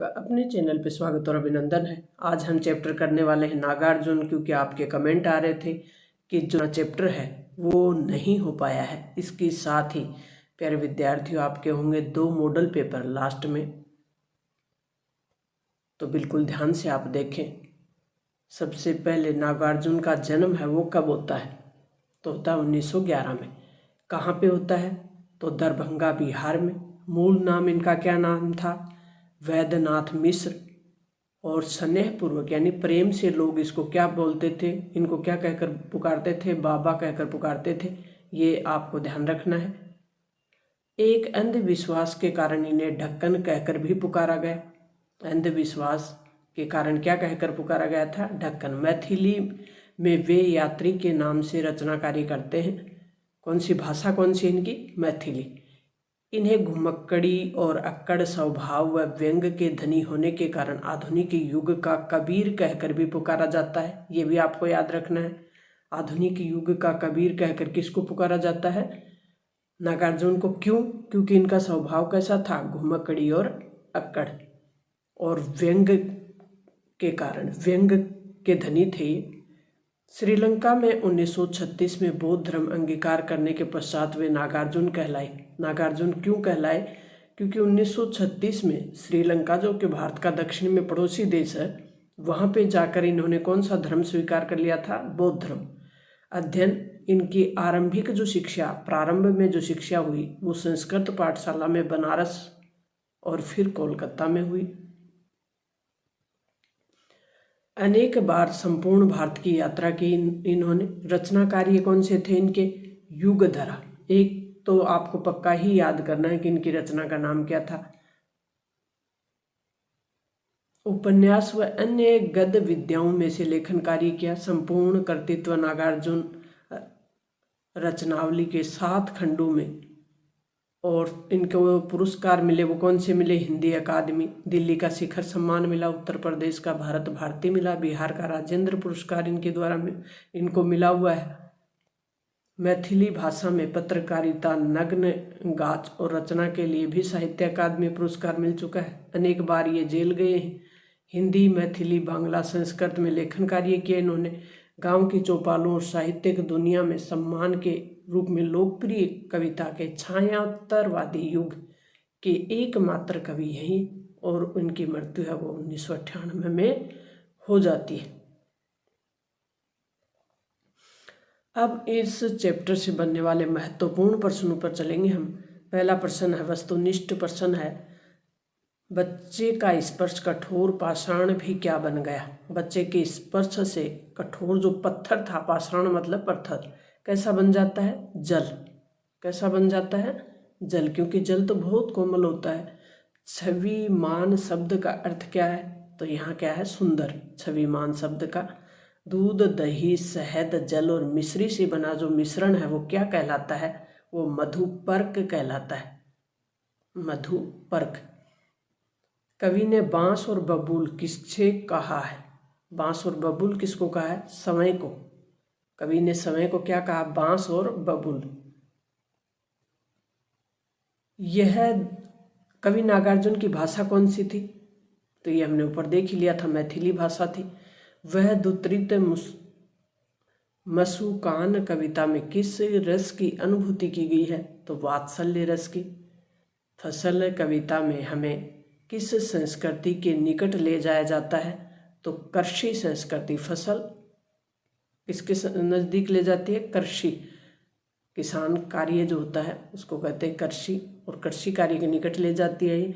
अपने चैनल पे स्वागत और अभिनंदन है। आज हम चैप्टर करने वाले हैं नागार्जुन, क्योंकि आपके कमेंट आ रहे थे कि जो चैप्टर है वो नहीं हो पाया है। इसके साथ ही प्यारे विद्यार्थियों, आपके होंगे 2 मॉडल पेपर लास्ट में, तो बिल्कुल ध्यान से आप देखें। सबसे पहले नागार्जुन का जन्म है वो कब होता है? तो होता है 1911 में। कहाँ पे होता है? तो दरभंगा बिहार में। मूल नाम इनका क्या नाम था? वैद्यनाथ मिश्र। और स्नेहपूर्वक यानी प्रेम से लोग इसको क्या बोलते थे, इनको क्या कहकर पुकारते थे? बाबा कहकर पुकारते थे। ये आपको ध्यान रखना है। एक अंधविश्वास के कारण इन्हें ढक्कन कहकर भी पुकारा गया। अंधविश्वास के कारण क्या कहकर पुकारा गया था? ढक्कन। मैथिली में वे यात्री के नाम से रचना कार्य करते हैं। कौन सी भाषा, कौन सी इनकी? मैथिली। इन्हें घुमक्कड़ी और अक्कड़ स्वभाव व व्यंग के धनी होने के कारण आधुनिक युग का कबीर कहकर भी पुकारा जाता है। ये भी आपको याद रखना है। आधुनिक युग का कबीर कहकर किसको पुकारा जाता है? नागार्जुन को। क्यों? क्योंकि इनका स्वभाव कैसा था? घुमक्कड़ी और अक्कड़, और व्यंग के कारण, व्यंग के धनी थे। श्रीलंका में 1936 में बौद्ध धर्म अंगीकार करने के पश्चात वे नागार्जुन कहलाए। नागार्जुन क्यों कहलाए? क्योंकि 1936 में श्रीलंका, जो कि भारत का दक्षिण में पड़ोसी देश है, वहाँ पे जाकर इन्होंने कौन सा धर्म स्वीकार कर लिया था? बौद्ध धर्म। अध्ययन, इनकी आरंभिक जो शिक्षा, प्रारंभ में जो शिक्षा हुई वो संस्कृत पाठशाला में बनारस और फिर कोलकाता में हुई। अनेक बार संपूर्ण भारत की यात्रा की इन्होंने। रचना कार्य कौन से थे इनके? युगधरा। एक तो आपको पक्का ही याद करना है कि इनकी रचना का नाम क्या था। उपन्यास व अन्य गद्य विद्याओं में से लेखन कार्य किया। संपूर्ण कृतित्व नागार्जुन रचनावली के 7 खंडों में, और इनको पुरस्कार मिले वो कौन से मिले? हिंदी अकादमी, दिल्ली का शिखर सम्मान मिला, उत्तर प्रदेश का भारत भारती मिला, बिहार का राजेंद्र पुरस्कार इनके द्वारा इनको मिला हुआ है। मैथिली भाषा में पत्रकारिता, नग्न गाच और रचना के लिए भी साहित्य अकादमी पुरस्कार मिल चुका है। अनेक बार ये जेल गए हैं। हिंदी, मैथिली, बांग्ला, संस्कृत में लेखन कार्य किए इन्होंने। गांव की चौपालों और साहित्यिक दुनिया में सम्मान के रूप में लोकप्रिय कविता के छायांतरवादी युग के एकमात्र कवि यही, और उनकी मृत्यु है वो 1998 में हो जाती है। अब इस चैप्टर से बनने वाले महत्वपूर्ण प्रश्नों पर चलेंगे हम। पहला प्रश्न है, वस्तुनिष्ठ प्रश्न है, बच्चे का स्पर्श कठोर पाषाण भी क्या बन गया? बच्चे के स्पर्श से कठोर जो पत्थर था, पाषाण मतलब पत्थर, कैसा बन जाता है? जल। कैसा बन जाता है? जल, क्योंकि जल तो बहुत कोमल होता है। छविमान शब्द का अर्थ क्या है? तो यहाँ क्या है? सुंदर। छविमान शब्द का दूध, दही, शहद, जल और मिश्री से बना जो मिश्रण है वो क्या कहलाता है? वो मधुपर्क कहलाता है। मधुपर्क। कवि ने बांस और बबूल किससे कहा है? बांस और बबूल किसको कहा है? समय को। कवि ने समय को क्या कहा? बांस और बबूल। यह कवि नागार्जुन की भाषा कौन सी थी? तो ये हमने ऊपर देख ही लिया था, मैथिली भाषा थी। वह द्वितीय मसूकान कविता में किस रस की अनुभूति की गई है? तो वात्सल्य रस की। फसल कविता में हमें किस संस्कृति के निकट ले जाया जाता है? तो कृषि संस्कृति। फसल किसके नज़दीक ले जाती है? कृषि। किसान कार्य जो होता है उसको कहते हैं कृषि, और कृषि कार्य के निकट ले जाती है।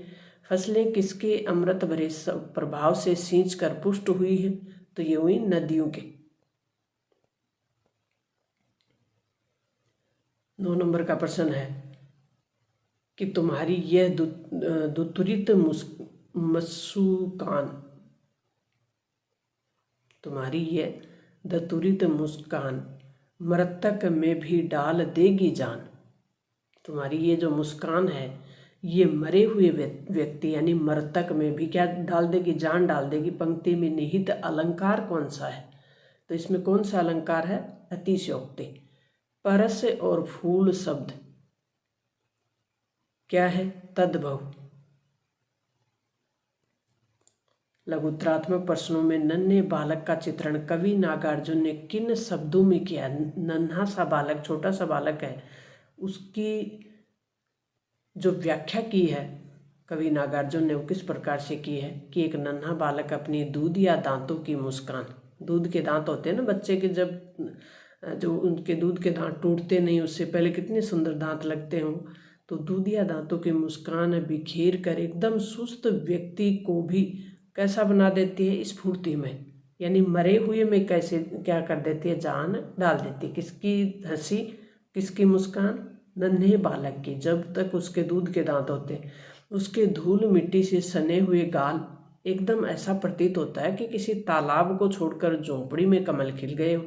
फसलें किसके अमृत भरे प्रभाव से सींच कर पुष्ट हुई है? तो ये हुई नदियों के। 9 नंबर का प्रश्न है कि तुम्हारी यह दुत्तुरित मुस्कान, तुम्हारी यह दुत्तुरित मुस्कान मृतक में भी डाल देगी जान। तुम्हारी ये जो मुस्कान है ये मरे हुए व्यक्ति यानी मृतक में भी क्या डाल देगी? जान डाल देगी। पंक्ति में निहित अलंकार कौन सा है? तो इसमें कौन सा अलंकार है? अतिशयोक्ति। परस और फूल शब्द क्या है? तद्भव। लघुत्तरात्मक प्रश्नों में नन्हे बालक का चित्रण कवि नागार्जुन ने किन शब्दों में किया? नन्हा सा बालक, छोटा सा बालक है, उसकी जो व्याख्या की है कवि नागार्जुन ने वो किस प्रकार से की है कि एक नन्हा बालक अपनी दूध या दांतों की मुस्कान, दूध के दांत होते हैं ना बच्चे के, जब जो उनके दूध के दांत टूटते नहीं उससे पहले कितने सुंदर दांत लगते हों, तो दूध या दांतों की मुस्कान बिखेर कर एकदम सुस्त व्यक्ति को भी कैसा बना देती है? स्फूर्ति में, यानी मरे हुए में कैसे क्या कर देती है? जान डाल देती है। किसकी हंसी, किसकी मुस्कान? नन्हे बालक की। जब तक उसके दूध के दांत होते, उसके धूल मिट्टी से सने हुए गाल एकदम ऐसा प्रतीत होता है कि किसी तालाब को छोड़कर झोंपड़ी में कमल खिल गए हो।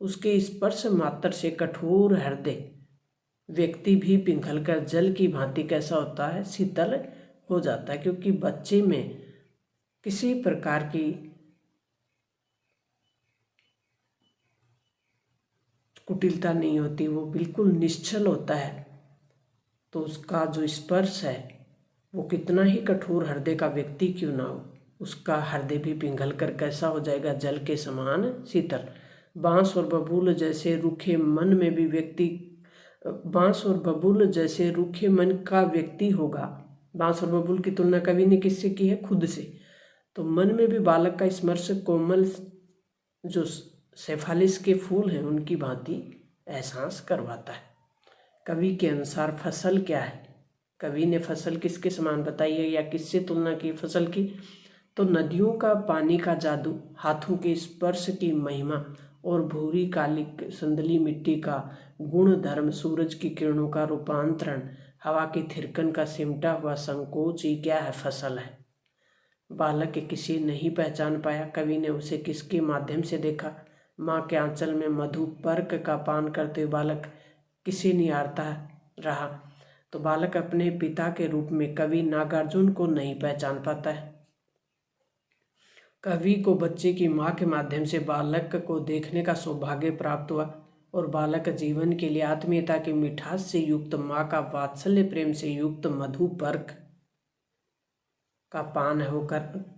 उसके स्पर्श मात्र से कठोर हृदय व्यक्ति भी पिघलकर जल की भांति कैसा होता है? शीतल हो जाता है, क्योंकि बच्चे में किसी प्रकार की कुटिलता नहीं होती, वो बिल्कुल निश्चल होता है। तो उसका जो स्पर्श है वो कितना ही कठोर हृदय का व्यक्ति क्यों ना हो, उसका हृदय भी पिघल कर कैसा हो जाएगा? जल के समान शीतल। बांस और बबूल जैसे रूखे मन में भी व्यक्ति, बांस और बबूल जैसे रूखे मन का व्यक्ति होगा। बांस और बबूल की तुलना कवि ने किससे की है? खुद से। तो मन में भी बालक का स्पर्श कोमल जो शेफालिस के फूल हैं उनकी भांति एहसास करवाता है। कवि के अनुसार फसल क्या है? कवि ने फसल किसके समान बताई है या किससे तुलना की फसल की? तो नदियों का पानी का जादू, हाथों के स्पर्श की महिमा और भूरी काली संदली मिट्टी का गुण धर्म, सूरज की किरणों का रूपांतरण, हवा की थिरकन का सिमटा हुआ संकोच ही क्या है? फसल है। बालक किसी नहीं पहचान पाया। कवि ने उसे किसके माध्यम से देखा? माँ के आंचल में मधु पर्क का पान करते हुए बालक किसे निहारता रहा? तो बालक अपने पिता के रूप में कवि नागार्जुन को नहीं पहचान पाता है। कवि को बच्चे की माँ के माध्यम से बालक को देखने का सौभाग्य प्राप्त हुआ और बालक जीवन के लिए आत्मीयता की मिठास से युक्त, माँ का वात्सल्य प्रेम से युक्त मधु पर्क का पान है वो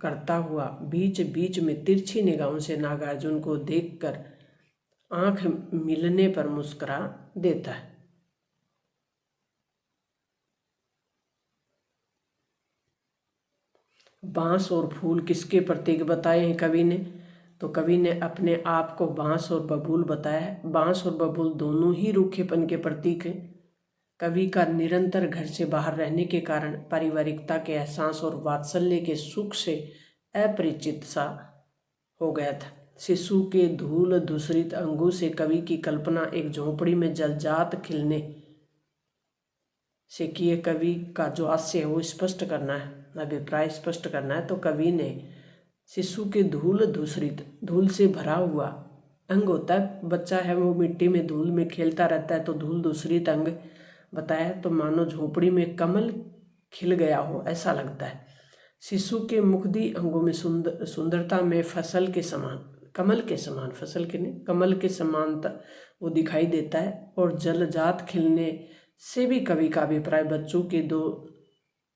करता हुआ बीच बीच में तिरछी निगाहों से नागार्जुन को देखकर आंख मिलने पर मुस्कुरा देता है। बांस और फूल किसके प्रतीक बताए हैं कवि ने? तो कवि ने अपने आप को बांस और बबूल बताया है। बांस और बबूल दोनों ही रूखेपन के प्रतीक हैं। कवि का निरंतर घर से बाहर रहने के कारण पारिवारिकता के एहसास और वात्सल्य के सुख से अपरिचित सा हो गया था। शिशु के धूल धूसरित अंगों से कवि की कल्पना एक झोंपड़ी में जलजात खिलने से किए। कवि का जो आशय है वो स्पष्ट करना है, अभिप्राय स्पष्ट करना है। तो कवि ने शिशु के धूल धूसरित, धूल से भरा हुआ अंग होता है, बच्चा है वो मिट्टी में धूल में खेलता रहता है, तो धूल धूसरित अंग बताया। तो मानो झोपड़ी में कमल खिल गया हो ऐसा लगता है। शिशु के मुखदी अंगों में सुंदरता में फसल के समान, कमल के समान, फसल के नहीं कमल के समानता वो दिखाई देता है। और जलजात खिलने से भी कवि का अभिप्राय बच्चों के दो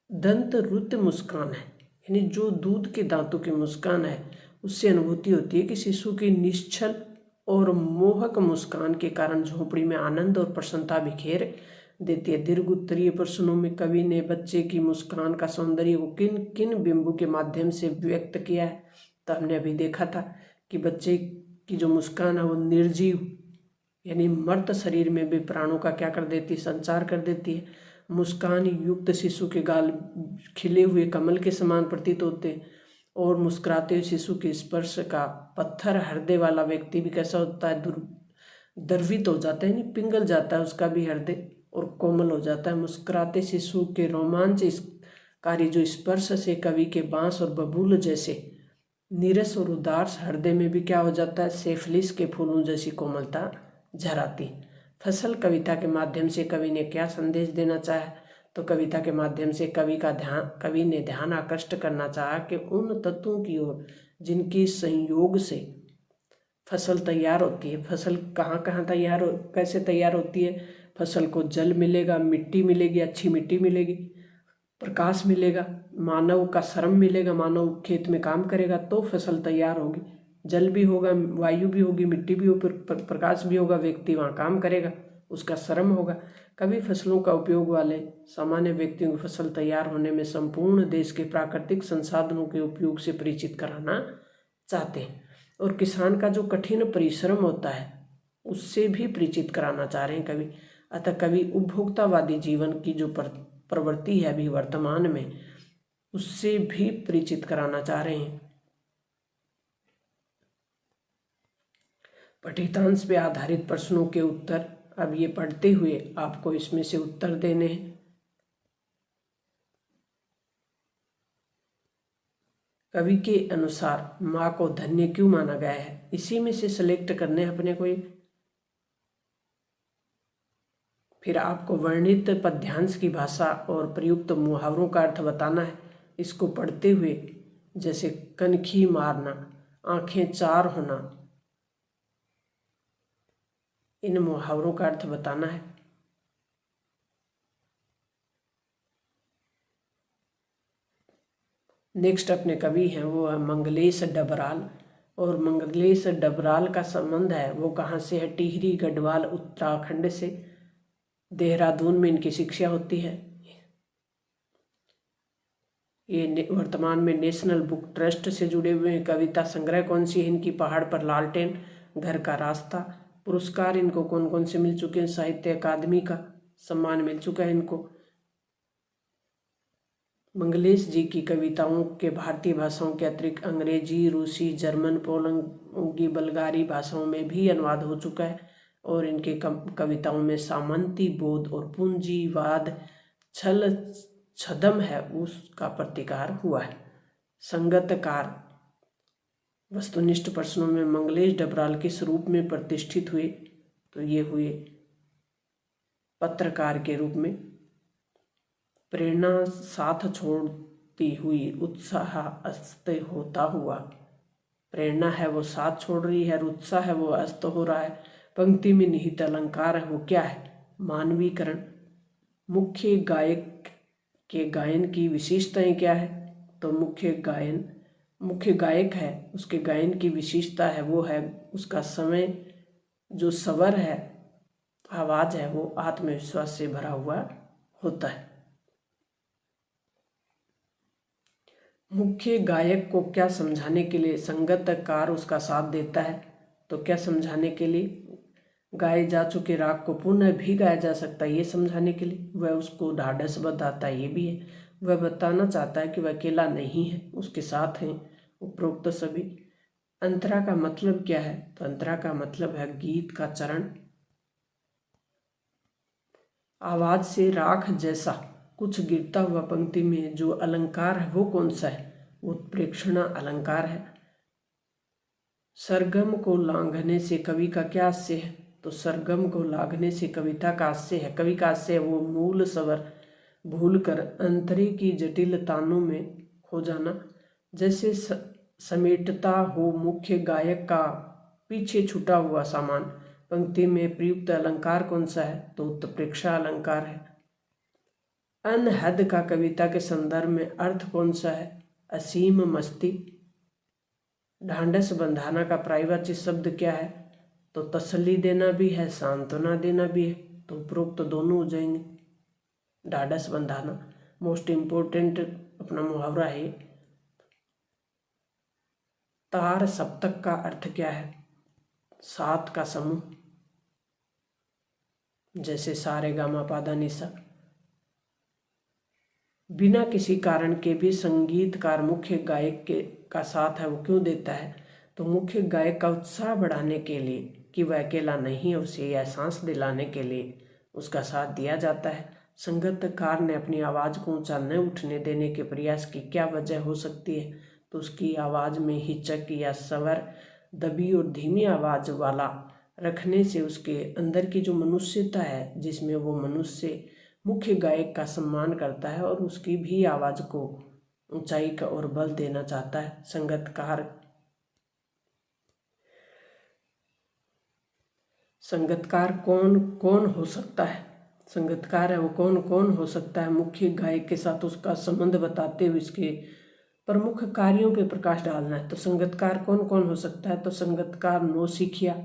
दंत रुत मुस्कान है, यानी जो दूध के दांतों की मुस्कान है उससे अनुभूति होती है कि शिशु की निश्चल और मोहक मुस्कान के कारण झोंपड़ी में आनंद और प्रसन्नता बिखेर देती है। दीर्घ उत्तरीय प्रश्नों में कवि ने बच्चे की मुस्कान का सौंदर्य को किन किन बिंबु के माध्यम से व्यक्त किया है? तो हमने अभी देखा था कि बच्चे की जो मुस्कान है वो निर्जीव यानी मर्त शरीर में भी प्राणों का क्या कर देती है? संचार कर देती है। मुस्कान युक्त शिशु के गाल खिले हुए कमल के समान प्रतीत होते हैं और मुस्कुराते हुए शिशु के स्पर्श का पत्थर हृदय वाला व्यक्ति भी कैसा होता है? द्रवित हो जाता है, यानी पिघल जाता है उसका भी हृदय और कोमल हो जाता है। मुस्कुराते शिशु के रोमांचकारी जो स्पर्श से कवि के बांस और बबूल जैसे नीरस और उदास हृदय में भी क्या हो जाता है? शेफलिस के फूलों जैसी कोमलता झराती। फसल कविता के माध्यम से कवि ने क्या संदेश देना चाहा? तो कविता के माध्यम से कवि ने ध्यान आकृष्ट करना चाहा कि उन तत्वों की ओर जिनकी संयोग से फसल तैयार होती है। फसल कहाँ कहाँ कैसे तैयार होती है? फसल को जल मिलेगा, मिट्टी मिलेगी, अच्छी मिट्टी मिलेगी, प्रकाश मिलेगा, मानव का श्रम मिलेगा, मानव खेत में काम करेगा तो फसल तैयार होगी। जल भी होगा, वायु भी होगी, मिट्टी भी होगी, प्रकाश भी होगा, व्यक्ति वहाँ काम करेगा, उसका श्रम होगा। कभी फसलों का उपयोग वाले सामान्य व्यक्तियों की फसल तैयार होने में संपूर्ण देश के प्राकृतिक संसाधनों के उपयोग से परिचित कराना चाहते हैं, और किसान का जो कठिन परिश्रम होता है उससे भी परिचित कराना चाह रहे हैं कवि। अतः कवि उपभोक्तावादी जीवन की जो प्रवृत्ति है अभी वर्तमान में, उससे भी परिचित कराना चाह रहे हैं। पठितांश पे आधारित प्रश्नों के उत्तर अब ये पढ़ते हुए आपको इसमें से उत्तर देने हैं। कवि के अनुसार माँ को धन्य क्यों माना गया है, इसी में से सिलेक्ट करने अपने को। फिर आपको वर्णित पद्यांश की भाषा और प्रयुक्त मुहावरों का अर्थ बताना है। इसको पढ़ते हुए जैसे कनखी मारना, आंखें चार होना, इन मुहावरों का अर्थ बताना है। नेक्स्ट अपने कवि हैं वो है मंगलेश डबराल, और मंगलेश डबराल का संबंध है वो कहाँ से है, टिहरी गढ़वाल उत्तराखंड से। देहरादून में इनकी शिक्षा होती है। ये वर्तमान में नेशनल बुक ट्रस्ट से जुड़े हुए हैं। कविता संग्रह कौन सी है इनकी, पहाड़ पर लालटेन, घर का रास्ता। पुरस्कार इनको कौन कौन से मिल चुके हैं, साहित्य अकादमी का सम्मान मिल चुका है इनको। मंगलेश जी की कविताओं के भारतीय भाषाओं के अतिरिक्त अंग्रेजी, रूसी, जर्मन, पोलंगी, बल्गारी भाषाओं में भी अनुवाद हो चुका है, और इनके कविताओं में सामंती बोध और पूंजीवाद छल छदम है उसका प्रतिकार हुआ है। संगतकार वस्तुनिष्ठ प्रश्नों में मंगलेश डबराल किस रूप में प्रतिष्ठित हुए, तो ये हुए पत्रकार के रूप में। प्रेरणा साथ छोड़ती हुई उत्साह अस्त होता हुआ, प्रेरणा है वो साथ छोड़ रही है, उत्साह है वो अस्त हो रहा है। पंक्ति में निहित अलंकार है वो क्या है, मानवीकरण। मुख्य गायक के गायन की विशेषताएं क्या है, तो मुख्य गायक है उसके गायन की विशेषता है वो है उसका समय, जो स्वर है, आवाज है वो आत्मविश्वास से भरा हुआ होता है। मुख्य गायक को क्या समझाने के लिए संगतकार उसका साथ देता है, तो क्या समझाने के लिए, गाए जा चुके राग को पुनः भी गाया जा सकता है ये समझाने के लिए। वह उसको ढाढ़स बताता है ये भी है, वह बताना चाहता है कि वह अकेला नहीं है, उसके साथ हैं उपरोक्त सभी। अंतरा का मतलब क्या है, तो अंतरा का मतलब है गीत का चरण। आवाज से राख जैसा कुछ गिरता हुआ पंक्ति में जो अलंकार है वो कौन सा है, वो उत्प्रेक्षण अलंकार है। सरगम को लांघने से कवि का क्या आशय है, तो सरगम को लांघने से कविता का आशय है, कवि का आशय है वो मूल स्वर भूलकर अंतरे की जटिल तानों में खो जाना। जैसे समेटता हो मुख्य गायक का पीछे छूटा हुआ सामान। पंक्ति में प्रयुक्त अलंकार कौन सा है, तो उत्प्रेक्षा अलंकार है। अनहद का कविता के संदर्भ में अर्थ कौन सा है, असीम मस्ती। ढांढस बंधाना का पर्यायवाची शब्द क्या है, तो तसल्ली देना भी है, सांत्वना देना भी है, तो उपरोक्त दोनों हो जाएंगे। ढांढस बंधाना मोस्ट इम्पोर्टेंट अपना मुहावरा है। तार सप्तक का अर्थ क्या है, सात का समूह, जैसे सारे गामा पादा निसा। बिना किसी कारण के भी संगीतकार मुख्य गायक का साथ है वो क्यों देता है, तो मुख्य गायक का उत्साह बढ़ाने के लिए कि वह अकेला नहीं है, उसे एहसास दिलाने के लिए उसका साथ दिया जाता है। संगीतकार ने अपनी आवाज़ को ऊंचा न उठने देने के प्रयास की क्या वजह हो सकती है, तो उसकी आवाज़ में हिचक या स्वर दबी और धीमी आवाज़ वाला रखने से उसके अंदर की जो मनुष्यता है, जिसमें वो मनुष्य मुख्य गायक का सम्मान करता है और उसकी भी आवाज़ को ऊंचाई का और बल देना चाहता है। संगीतकार कौन कौन हो सकता है, संगीतकार है वो कौन कौन हो सकता है, मुख्य गायक के साथ उसका संबंध बताते हुए इसके प्रमुख कार्यों पे प्रकाश डालना है। तो संगीतकार कौन कौन हो सकता है, तो संगीतकार नौसिखिया,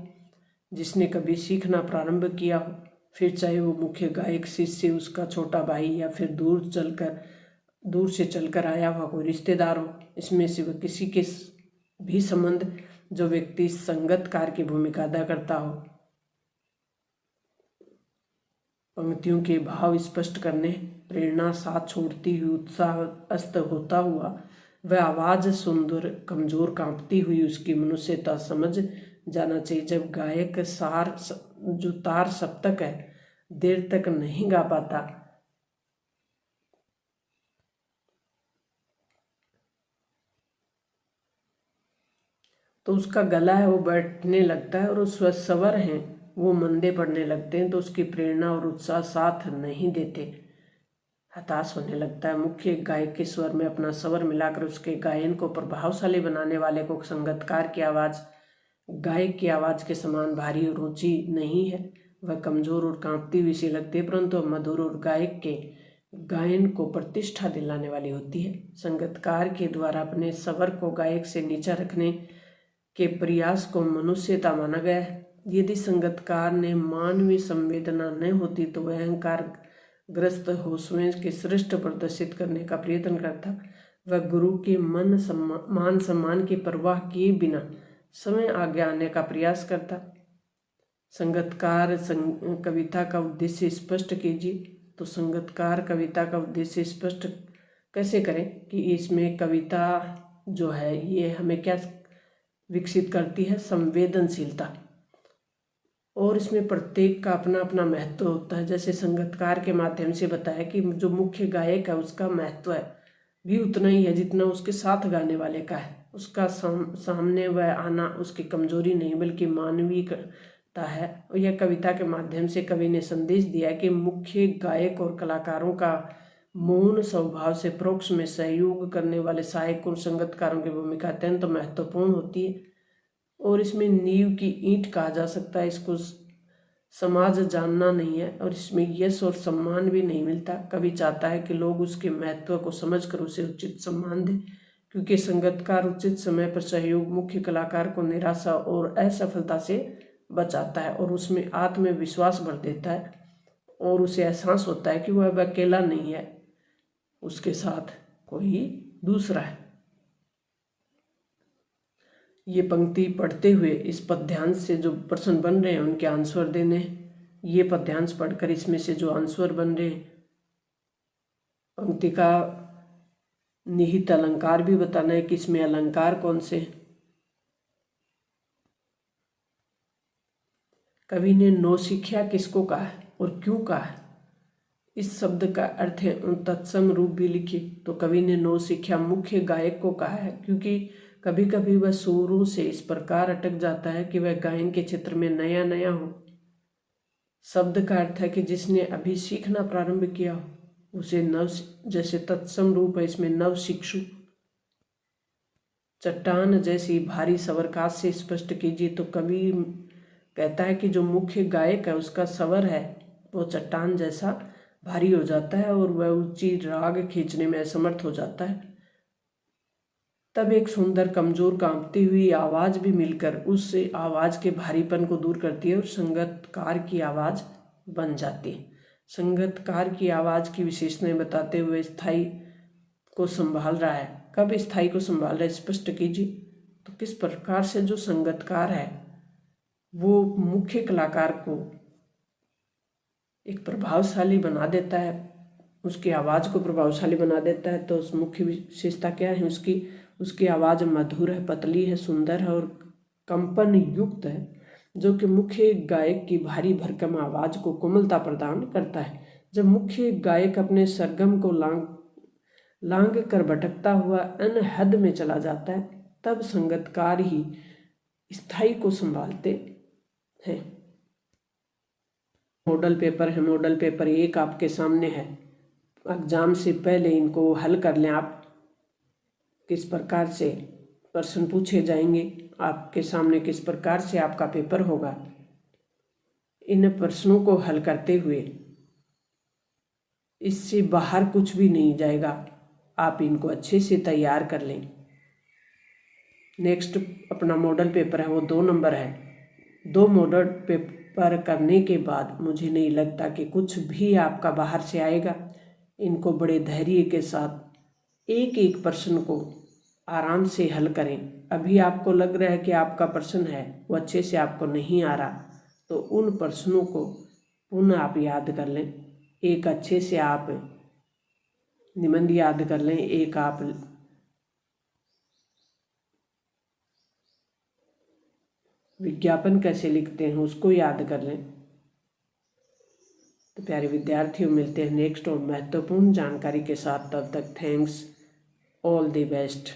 जिसने कभी सीखना प्रारंभ किया हो, फिर चाहे वो मुख्य गायक शिष्य, उसका छोटा भाई, या फिर दूर से चलकर आया हुआ कोई रिश्तेदार हो। इसमें से वह किसी के भी संबंध जो व्यक्ति संगीतकार की भूमिका अदा करता हो। पंक्तियों के भाव स्पष्ट करने, प्रेरणा साथ छोड़ती हुई, उत्साह अस्त होता हुआ, वह आवाज सुंदर कमजोर कांपती हुई, उसकी मनुष्यता समझ जाना चाहिए। जब गायक जो तार सप्तक है देर तक नहीं गा पाता, तो उसका गला है वो बैठने लगता है और उस स्वर हैं वो मंदे पड़ने लगते हैं, तो उसकी प्रेरणा और उत्साह साथ नहीं देते, हताश होने लगता है। मुख्य गायक के स्वर में अपना स्वर मिलाकर उसके गायन को प्रभावशाली बनाने वाले को संगीतकार की आवाज़ गायक की आवाज़ के समान भारी और ऊंची नहीं है, वह कमजोर और कांपती हुई सी लगती है, परंतु मधुर और गायक के गायन को प्रतिष्ठा दिलाने वाली होती है। संगीतकार के द्वारा अपने स्वर को गायक से नीचा रखने के प्रयास को मनुष्यता माना गया है। यदि संगीतकार ने मानवीय संवेदना न होती तो वह अहंकार ग्रस्त हो स्वयं के श्रेष्ठ प्रदर्शित करने का प्रयत्न करता। वह गुरु के मान सम्मान की परवाह किए बिना समय आगे आने का प्रयास करता। संगीतकार कविता का उद्देश्य स्पष्ट कीजिए। तो संगीतकार कविता का उद्देश्य स्पष्ट कैसे करें कि इसमें कविता जो है ये हमें क्या विकसित करती है, संवेदनशीलता, और इसमें प्रत्येक का अपना अपना महत्व होता है। जैसे संगीतकार के माध्यम से बताया कि जो मुख्य गायक है उसका महत्व है भी उतना ही है जितना उसके साथ गाने वाले का है। उसका सामने वह आना उसकी कमजोरी नहीं बल्कि मानवीयता है। और यह कविता के माध्यम से कवि ने संदेश दिया कि मुख्य गायक और कलाकारों का मौन स्वभाव से परोक्ष में सहयोग करने वाले सहायक और संगीतकारों की भूमिका अत्यंत महत्वपूर्ण होती है, और इसमें नींव की ईंट कहा जा सकता है। इसको समाज जानना नहीं है और इसमें यश और सम्मान भी नहीं मिलता। कवि चाहता है कि लोग उसके महत्व को समझकर उसे उचित सम्मान दें, क्योंकि संगीतकार उचित समय पर सहयोग मुख्य कलाकार को निराशा और असफलता से बचाता है और उसमें आत्मविश्वास भर देता है, और उसे एहसास होता है कि वह अब अकेला नहीं है, उसके साथ कोई दूसरा है। ये पंक्ति पढ़ते हुए इस पद्यांश से जो प्रश्न बन रहे हैं उनके आंसर देने। ये पद्यांश पढ़कर इसमें से जो आंसर बन रहे हैं, पंक्ति का निहित अलंकार भी बताना है कि इसमें अलंकार कौन से। कवि ने नौसिखिया किसको कहा है और क्यों कहा है, इस शब्द का अर्थ है उन तत्सम रूप भी लिखिए। तो कवि ने नौसिखिया मुख्य गायक को कहा है क्योंकि कभी कभी वह शुरू से इस प्रकार अटक जाता है कि वह गायन के क्षेत्र में नया नया हो। शब्द का अर्थ है कि जिसने अभी सीखना प्रारंभ किया हो उसे नव, जैसे तत्सम रूप है इसमें नव शिक्षु। चट्टान जैसी भारी स्वर से स्पष्ट कीजिए। तो कवि कहता है कि जो मुख्य गायक है उसका स्वर है वो चट्टान जैसा भारी हो जाता है और वह ऊंची राग खींचने में असमर्थ हो जाता है। तब एक सुंदर कमजोर कांपती हुई आवाज भी मिलकर उस आवाज के भारीपन को दूर करती है और संगीतकार की आवाज बन जाती है। संगीतकार की आवाज की विशेषताएं बताते हुए स्थाई को संभाल रहा है। कब स्थाई को संभाल रहा है स्पष्ट कीजिए। तो किस प्रकार से जो संगीतकार है वो मुख्य कलाकार को एक प्रभावशाली बना देता है, उसकी आवाज़ को प्रभावशाली बना देता है। तो उस मुख्य विशेषता क्या है उसकी आवाज़ मधुर है, पतली है, सुंदर है और कंपन युक्त है, जो कि मुख्य गायक की भारी भरकम आवाज़ को कोमलता प्रदान करता है। जब मुख्य गायक अपने सरगम को लांग कर भटकता हुआ अनहद में चला जाता है तब संगीतकार ही स्थाई को संभालते हैं। मॉडल पेपर है, मॉडल पेपर 1 आपके सामने है। एग्जाम से पहले इनको हल कर लें आप। किस प्रकार से प्रश्न पूछे जाएंगे आपके सामने, किस प्रकार से आपका पेपर होगा, इन प्रश्नों को हल करते हुए इससे बाहर कुछ भी नहीं जाएगा। आप इनको अच्छे से तैयार कर लें। नेक्स्ट अपना मॉडल पेपर है वो 2 नंबर है। 2 मॉडल पेपर करने के बाद मुझे नहीं लगता कि कुछ भी आपका बाहर से आएगा। इनको बड़े धैर्य के साथ एक एक प्रश्न को आराम से हल करें। अभी आपको लग रहा है कि आपका प्रश्न है वो अच्छे से आपको नहीं आ रहा, तो उन प्रश्नों को पुनः आप याद कर लें। एक अच्छे से आप निबंध याद कर लें, एक आप विज्ञापन कैसे लिखते हैं उसको याद कर लें। तो प्यारे विद्यार्थियों, मिलते हैं नेक्स्ट और महत्वपूर्ण जानकारी के साथ। तब तक थैंक्स, ऑल द बेस्ट।